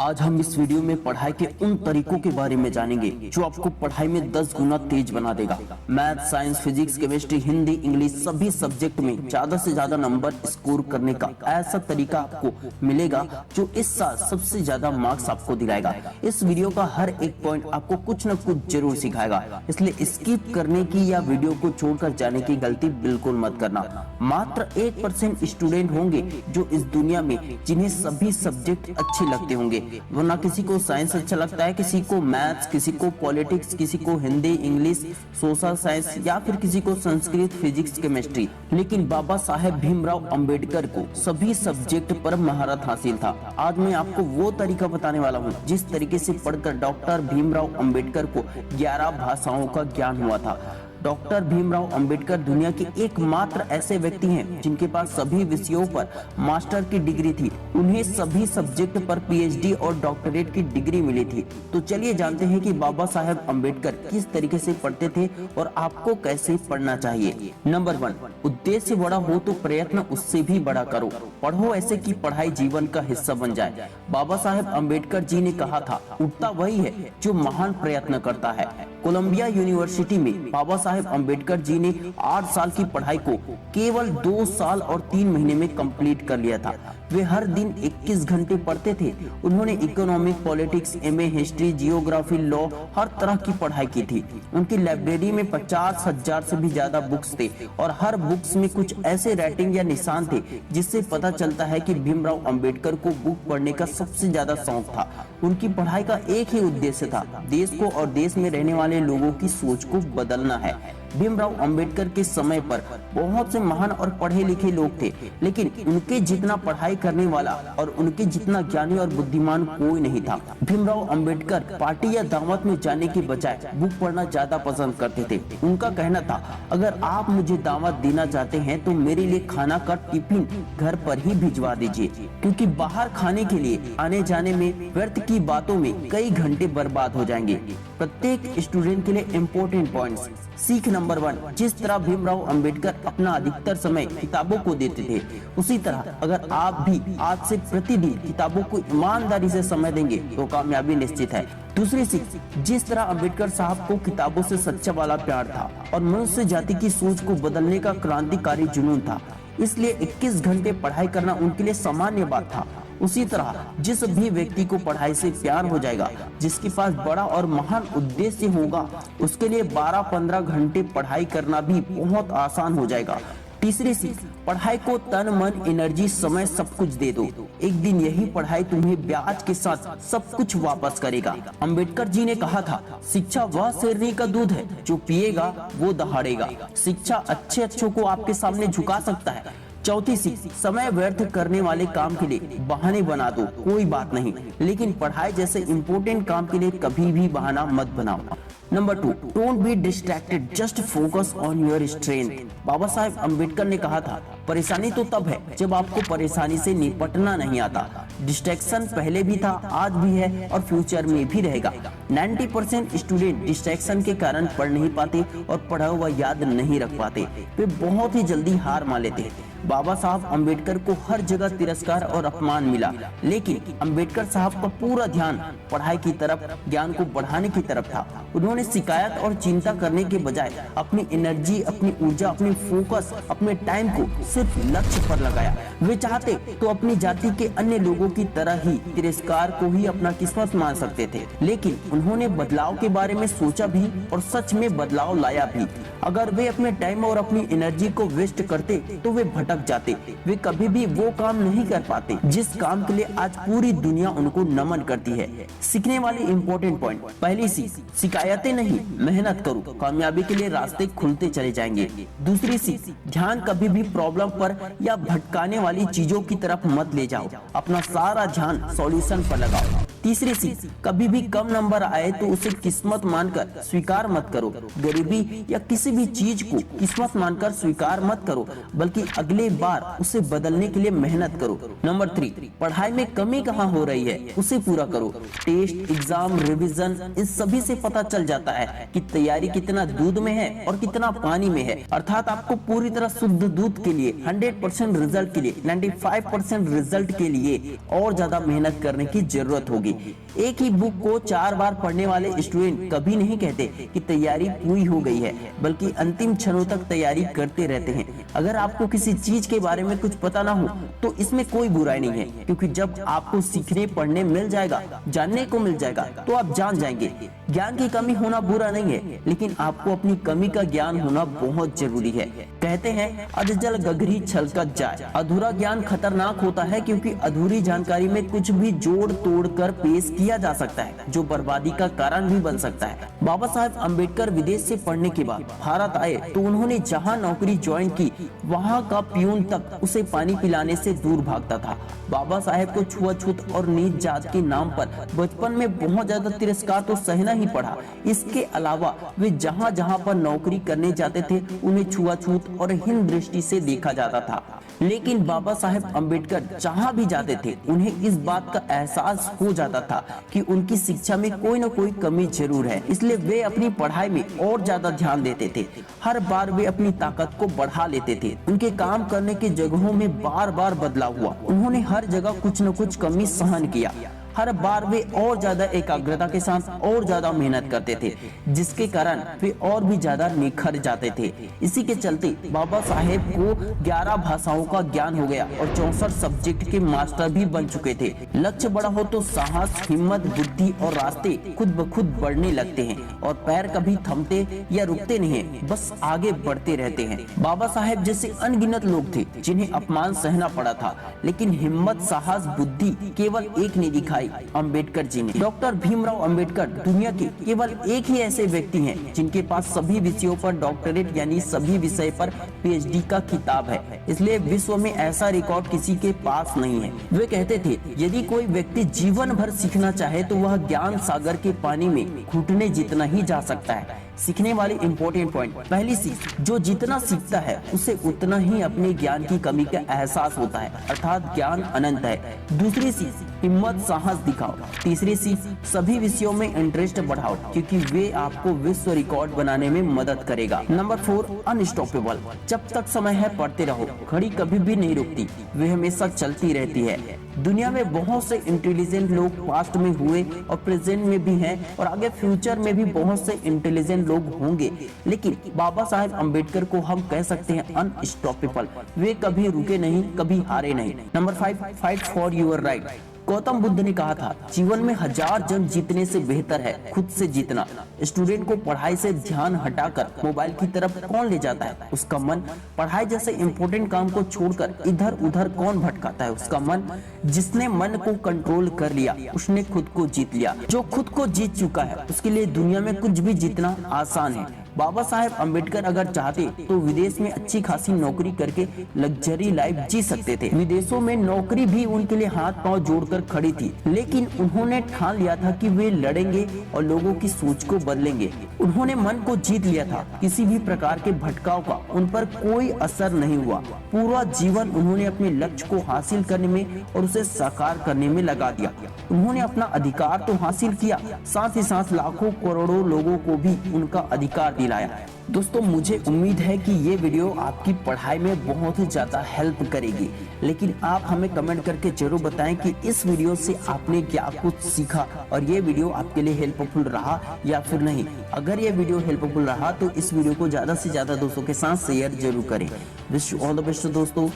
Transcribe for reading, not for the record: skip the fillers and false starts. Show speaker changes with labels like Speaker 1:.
Speaker 1: आज हम इस वीडियो में पढ़ाई के उन तरीकों के बारे में जानेंगे जो आपको पढ़ाई में 10 गुना तेज बना देगा। Math, science, physics, chemistry, Hindi, English सभी सब्जेक्ट में ज्यादा से ज्यादा नंबर स्कोर करने का ऐसा तरीका आपको मिलेगा जो इस साल सबसे ज्यादा मार्क्स आपको दिलाएगा। इस वीडियो का हर एक पॉइंट आपको कुछ न कुछ जरूर सिखाएगा, इसलिए स्किप करने की या वीडियो को छोड़कर जाने की गलती बिल्कुल मत करना। मात्र 1% स्टूडेंट होंगे जो इस दुनिया में जिन्हें सभी सब्जेक्ट अच्छे लगते होंगे, वरना किसी को साइंस अच्छा लगता है, किसी को मैथ्स, किसी को पॉलिटिक्स, किसी को हिंदी, इंग्लिश, सोशल साइंस या फिर किसी को संस्कृत, फिजिक्स, केमिस्ट्री। लेकिन बाबा साहेब भीमराव अंबेडकर को सभी सब्जेक्ट पर महारत हासिल था। आज मैं आपको वो तरीका बताने वाला हूँ जिस तरीके से पढ़कर डॉक्टर भीमराव अंबेडकर को 11 भाषाओं का ज्ञान हुआ था। डॉक्टर भीमराव अंबेडकर दुनिया के एकमात्र ऐसे व्यक्ति हैं जिनके पास सभी विषयों पर मास्टर की डिग्री थी। उन्हें सभी सब्जेक्ट पर पीएचडी और डॉक्टरेट की डिग्री मिली थी। तो चलिए जानते हैं कि बाबा साहेब अंबेडकर किस तरीके से पढ़ते थे और आपको कैसे पढ़ना चाहिए। नंबर 1, उद्देश्य बड़ा हो तो प्रयत्न उससे भी बड़ा करो। पढ़ो ऐसे कि पढ़ाई जीवन का हिस्सा बन जाए। बाबा साहेब अंबेडकर जी ने कहा था, उठता वही है जो महान प्रयत्न करता है। कोलंबिया यूनिवर्सिटी में बाबा साहेब अंबेडकर जी ने 8 साल की पढ़ाई को केवल 2 साल और 3 महीने में कंप्लीट कर लिया था। वे हर दिन 21 घंटे पढ़ते थे। उन्होंने economic, politics, MA, history, geography, law हर तरह की पढ़ाई की थी। उनकी लाइब्रेरी में 50,000 से भी ज्यादा बुक्स थे और हर बुक्स में कुछ ऐसे राइटिंग या निशान थे जिससे पता चलता है कि भीमराव अंबेडकर को बुक पढ़ने का सबसे ज्यादा शौक था। उनकी पढ़ाई का एक ही उद्देश्य था, देश को और देश में रहने वाले लोगों की सोच को बदलना है। भीमराव अंबेडकर के समय पर बहुत से महान और पढ़े लिखे लोग थे, लेकिन उनके जितना पढ़ाई करने वाला और उनके जितना ज्ञानी और बुद्धिमान कोई नहीं था। भीमराव अंबेडकर पार्टी या दावत में जाने के बजाय बुक पढ़ना ज्यादा पसंद करते थे। उनका कहना था, अगर आप मुझे दावत देना चाहते हैं तो मेरे लिए खाना का टिफिन घर पर ही भिजवा दीजिए, क्योंकि बाहर खाने के लिए आने जाने में व्यर्थ की बातों में कई घंटे बर्बाद हो जाएंगे। प्रत्येक स्टूडेंट के लिए इम्पोर्टेंट पॉइंट्स। सीख नंबर 1, जिस तरह भीमराव अंबेडकर अपना अधिकतर समय किताबों को देते थे, उसी तरह अगर आप भी आज से प्रतिदिन किताबों को ईमानदारी से समय देंगे तो कामयाबी निश्चित है। दूसरी सीख, जिस तरह अंबेडकर साहब को किताबों से सच्चा वाला प्यार था और मनुष्य जाति की सोच को बदलने का क्रांतिकारी जुनून था, इसलिए 21 घंटे पढ़ाई करना उनके लिए सामान्य बात था। उसी तरह जिस भी व्यक्ति को पढ़ाई से प्यार हो जाएगा, जिसके पास बड़ा और महान उद्देश्य होगा, उसके लिए 12-15 घंटे पढ़ाई करना भी बहुत आसान हो जाएगा। तीसरी सीख, पढ़ाई को तन, मन, एनर्जी, समय सब कुछ दे दो। एक दिन यही पढ़ाई तुम्हें ब्याज के साथ सब कुछ वापस करेगा। अंबेडकर जी ने कहा था, शिक्षा वह शेरनी का दूध है जो पिएगा वो दहाड़ेगा। शिक्षा अच्छे को आपके सामने झुका सकता है। चौथी सीख, समय व्यर्थ करने वाले काम के लिए बहाने बना दो, कोई बात नहीं, लेकिन पढ़ाई जैसे इम्पोर्टेंट काम के लिए कभी भी बहाना मत बनाओ। Number 2, don't be distracted, just focus on your strength. Babasaheb Ambedkar ने कहा था, परेशानी तो तब है जब आपको परेशानी से निपटना नहीं आता। डिस्ट्रैक्शन पहले भी था, आज भी है और फ्यूचर में भी रहेगा। 90% स्टूडेंट डिस्ट्रैक्शन के कारण पढ़ नहीं पाते और पढ़ा हुआ याद नहीं रख पाते। वे बहुत ही जल्दी हार मान लेते हैं। बाबा साहब अंबेडकर को हर जगह तिरस्कार और अपमान मिला, लेकिन अंबेडकर साहब का पूरा ध्यान पढ़ाई की तरफ, ज्ञान को बढ़ाने की तरफ था। उन्होंने शिकायत और चिंता करने के बजाय अपनी एनर्जी, अपनी ऊर्जा, अपनी फोकस, अपने टाइम को सिर्फ लक्ष्य पर लगाया। वे चाहते तो अपनी जाति के अन्य लोगों की तरह ही तिरस्कार को ही अपना किस्मत मान सकते थे, लेकिन उन्होंने बदलाव के बारे में सोचा भी और सच में बदलाव लाया भी। अगर वे अपने टाइम और अपनी एनर्जी को वेस्ट करते तो वे भटक जाते। वे कभी भी वो काम नहीं कर पाते जिस काम के लिए आज पूरी दुनिया उनको नमन करती है। सीखने वाले इम्पोर्टेंट पॉइंट। पहली सीख, शिकायतें नहीं, मेहनत करो, कामयाबी के लिए रास्ते खुलते चले जाएंगे। दूसरी सीख, ध्यान कभी भी प्रॉब्लम पर या भटकाने वाली चीजों की तरफ मत ले जाओ, अपना सारा ध्यान सॉल्यूशन पर लगाओ। तीसरी सीख, कभी भी कम नंबर आए तो उसे किस्मत मानकर स्वीकार मत करो। गरीबी या किसी भी चीज को किस्मत मानकर स्वीकार मत करो, बल्कि अगले बार उसे बदलने के लिए मेहनत करो। नंबर 3, पढ़ाई में कमी कहाँ हो रही है उसे पूरा करो। टेस्ट, एग्जाम, रिवीजन, इन सभी से पता चल जाता है कि तैयारी कितना दूध में है और कितना पानी में है। अर्थात आपको पूरी तरह शुद्ध दूध के लिए 100% रिजल्ट के लिए 95% रिजल्ट के लिए और ज्यादा मेहनत करने की जरूरत होगी। होगी। एक ही बुक को 4 बार पढ़ने वाले स्टूडेंट कभी नहीं कहते कि तैयारी पूरी हो गई है, बल्कि अंतिम क्षणों तक तैयारी करते रहते हैं। अगर आपको किसी चीज के बारे में कुछ पता ना हो तो इसमें कोई बुराई नहीं है, क्योंकि जब आपको सीखने पढ़ने मिल जाएगा, जानने को मिल जाएगा, तो आप जान जाएंगे। ज्ञान की कमी होना बुरा नहीं है, लेकिन आपको अपनी कमी का ज्ञान होना बहुत जरूरी है। कहते हैं अधजल गगरी छलकत जाए। अधूरा ज्ञान खतरनाक होता है, क्योंकि अधूरी जानकारी में कुछ भी जोड़ तोड़ कर पेश किया जा सकता है, जो बर्बादी का कारण भी बन सकता है। बाबा साहेब अम्बेडकर विदेश से पढ़ने के बाद भारत आए तो उन्होंने जहां नौकरी ज्वाइन की, वहां का प्यून तक उसे पानी पिलाने से दूर भागता था। बाबा साहेब को छुआछूत और नीच जात के नाम पर बचपन में बहुत ज्यादा तिरस्कार तो सहना ही पड़ा। इसके अलावा वे जहां जहां पर नौकरी करने जाते थे, उन्हें छुआछूत और हीन दृष्टि से देखा जाता था। लेकिन बाबा साहेब अम्बेडकर जहां भी जाते थे, उन्हें इस बात का एहसास हो जाता था कि उनकी शिक्षा में कोई न कोई कमी जरूर है, इसलिए वे अपनी पढ़ाई में और ज्यादा ध्यान देते थे। हर बार वे अपनी ताकत को बढ़ा लेते थे। उनके काम करने की जगहों में बार बार बदलाव हुआ। उन्होंने हर जगह कुछ न कुछ कमी सहन किया। हर बार वे और ज्यादा एकाग्रता के साथ और ज्यादा मेहनत करते थे, जिसके कारण वे और भी ज्यादा निखर जाते थे। इसी के चलते बाबा साहेब को 11 भाषाओं का ज्ञान हो गया और 64 सब्जेक्ट के मास्टर भी बन चुके थे। लक्ष्य बड़ा हो तो साहस, हिम्मत, बुद्धि और रास्ते खुद ब खुद बढ़ने लगते हैं, और पैर कभी थमते या रुकते नहीं, बस आगे बढ़ते रहते हैं। बाबा साहेब जैसे अनगिनत लोग थे जिन्हें अपमान सहना पड़ा था, लेकिन हिम्मत, साहस, बुद्धि केवल एक ने दिखाई, अंबेडकर जी ने। डॉक्टर भीमराव अंबेडकर दुनिया के केवल एक ही ऐसे व्यक्ति हैं जिनके पास सभी विषयों पर डॉक्टरेट यानी सभी विषय पर पीएचडी का खिताब है। इसलिए विश्व में ऐसा रिकॉर्ड किसी के पास नहीं है। वे कहते थे, यदि कोई व्यक्ति जीवन भर सीखना चाहे तो वह ज्ञान सागर के पानी में घुटने जितना ही जा सकता है। सीखने वाले इंपॉर्टेंट पॉइंट। पहली सीख, जो जितना सीखता है उसे उतना ही अपने ज्ञान की कमी का एहसास होता है, अर्थात ज्ञान अनंत है। दूसरी सीख, हिम्मत, साहस दिखाओ। तीसरी सीख, सभी विषयों में इंटरेस्ट बढ़ाओ, क्योंकि वे आपको विश्व रिकॉर्ड बनाने में मदद करेगा। Number 4, unstoppable. जब तक समय है पढ़ते रहो। घड़ी कभी भी नहीं रुकती, वे हमेशा चलती रहती है। दुनिया में बहुत से इंटेलिजेंट लोग पास्ट में हुए और प्रेजेंट में भी हैं, और आगे फ्यूचर में भी बहुत से इंटेलिजेंट लोग होंगे, लेकिन बाबा साहेब अम्बेडकर को हम कह सकते हैं अनस्टॉपेबल। वे कभी रुके नहीं, कभी हारे नहीं। Number 5, fight for your right. Gautam Buddha ने कहा था, जीवन में 1000 जंग जीतने से बेहतर है खुद से जीतना। स्टूडेंट को पढ़ाई से ध्यान हटाकर मोबाइल की तरफ कौन ले जाता है? उसका मन। पढ़ाई जैसे इम्पोर्टेंट काम को छोड़कर इधर उधर कौन भटकाता है? उसका मन। जिसने मन को कंट्रोल कर लिया उसने खुद को जीत लिया। जो खुद को जीत चुका है उसके लिए दुनिया में कुछ भी जीतना आसान है। बाबा साहेब अम्बेडकर अगर चाहते तो विदेश में अच्छी खासी नौकरी करके लग्जरी लाइफ जी सकते थे। विदेशों में नौकरी भी उनके लिए हाथ पांव जोड़कर खड़ी थी, लेकिन उन्होंने ठान लिया था कि वे लड़ेंगे और लोगों की सोच को बदलेंगे। उन्होंने मन को जीत लिया था। किसी भी प्रकार के भटकाव का उन पर कोई असर नहीं हुआ। पूरा जीवन उन्होंने अपने लक्ष्य को हासिल करने में और उसे साकार करने में लगा दिया। उन्होंने अपना अधिकार तो हासिल किया, साथ ही साथ लाखों करोड़ों लोगों को भी उनका अधिकार दिलाया। दोस्तों, मुझे उम्मीद है कि ये वीडियो आपकी पढ़ाई में बहुत ही ज्यादा हेल्प करेगी, लेकिन आप हमें कमेंट करके जरूर बताएं कि इस वीडियो से आपने क्या कुछ सीखा और ये वीडियो आपके लिए हेल्पफुल रहा या फिर नहीं। अगर ये वीडियो हेल्पफुल रहा तो इस वीडियो को ज्यादा से ज्यादा दोस्तों के साथ शेयर जरूर करें। Wish you all the best दोस्तों।